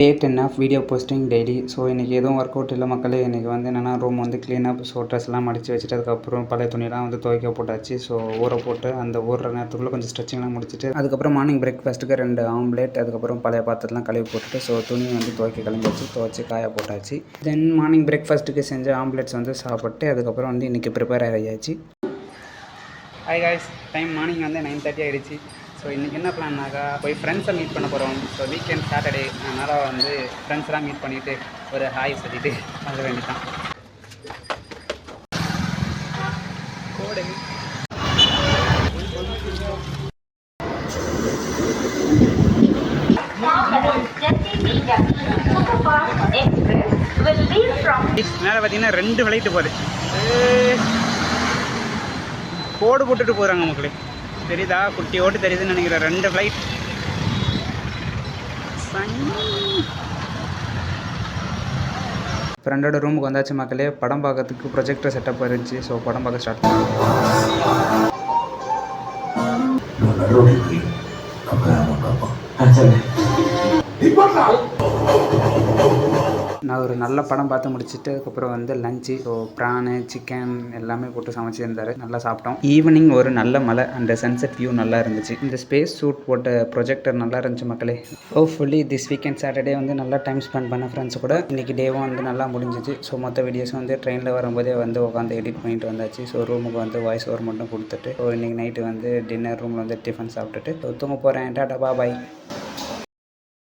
Date என்ன video posting daily. So இன்றைக்கி எதுவும் ஒர்க் அவுட் இல்லை மக்களே. இன்றைக்கி வந்து என்னென்னா ரூம் வந்து க்ளீனாக ஸோ ட்ரெஸ்லாம் மடித்து வச்சுட்டு அதுக்கப்புறம் பழைய துணியெல்லாம் வந்து துவைக்க போட்டாச்சு. ஸோ ஊற போட்டு அந்த ஊறுற நேரத்துக்குள்ளே கொஞ்சம் ஸ்ட்ரெச்சிங்லாம் முடிச்சுட்டு அதுக்கப்புறம் மார்னிங் பிரேக்ஃபாஸ்ட்டுக்கு 2 ஆம்லேட் அதுக்கப்புறம் பழைய பாத்திரத்தெலாம் கழுவி போட்டுட்டு ஸோ துணி வந்து துவைக்க கிளம்பிச்சு, துவைச்சி காய போட்டாச்சு. தென் மார்னிங் பிரேக்ஃபாஸ்ட்டுக்கு செஞ்ச ஆம்லேட்ஸ் வந்து சாப்பிட்டு அதுக்கப்புறம் வந்து இன்றைக்கி ப்ரிப்பேர் ஆகியாச்சு. ஹாய் காய்ஸ், டைம் மார்னிங் வந்து 9:30 ஆகிடுச்சு. ஸோ இன்றைக்கி என்ன பிளான்னாக்கா போய் ஃப்ரெண்ட்ஸை மீட் பண்ண போகிறோம். ஸோ வீக்கெண்ட் சாட்டர்டே, அதனால் வந்து ஃப்ரெண்ட்ஸ்லாம் மீட் பண்ணிவிட்டு ஒரு ஹாய் சொல்லிவிட்டு வந்துட வேண்டியதான். கோடை மேலே பார்த்தீங்கன்னா 2 ஃப்ளைட்டு போகுது. கோடு போட்டுட்டு போகிறாங்க மக்களே. தெரியுதா? குட்டி ஓட்டு தெரியுதுன்னு நினைக்கிறேன். 2 ஃப்ளைட். ஃப்ரெண்டோட ரூமுக்கு வந்தாச்சு மக்களே. படம் பார்க்கறதுக்கு ப்ரொஜெக்டர் செட்டப் இருந்துச்சு. ஸோ படம் பார்க்க ஸ்டார்ட் நான் ஒரு நல்ல படம் பார்த்து முடிச்சுட்டு அதுக்கப்புறம் வந்து லஞ்சு. ஸோ ப்ரானு சிக்கன் எல்லாமே போட்டு சமைச்சிருந்தாரு, நல்லா சாப்பிட்டோம். ஈவினிங் ஒரு நல்ல மழை, அந்த சன்செட் வியூ நல்லா இருந்துச்சு. இந்த ஸ்பேஸ் சூட் போட்ட ப்ரொஜெக்டர் நல்லா இருந்துச்சு மக்களே. ஹோப்ஃபுல்லி திஸ் வீக்கெண்ட் சாட்டர்டே வந்து நல்லா டைம் ஸ்பெண்ட் பண்ண ஃப்ரெண்ட்ஸ் கூட. இன்றைக்கி டேவும் வந்து நல்லா முடிஞ்சிச்சு. ஸோ மொத்த வீடியோஸும் வந்து ட்ரெயினில் வரும்போதே வந்து உட்காந்து எடிட் பண்ணிட்டு வந்தாச்சு. ஸோ ரூமுக்கு வந்து வாய்ஸ் ஓவர் மட்டும் கொடுத்துட்டு ஸோ இன்றைக்கி நைட்டு வந்து டின்னர் ரூமில் வந்து டிஃபன் சாப்பிட்டுட்டு தூங்க போகிறேன். டாடா பாய்.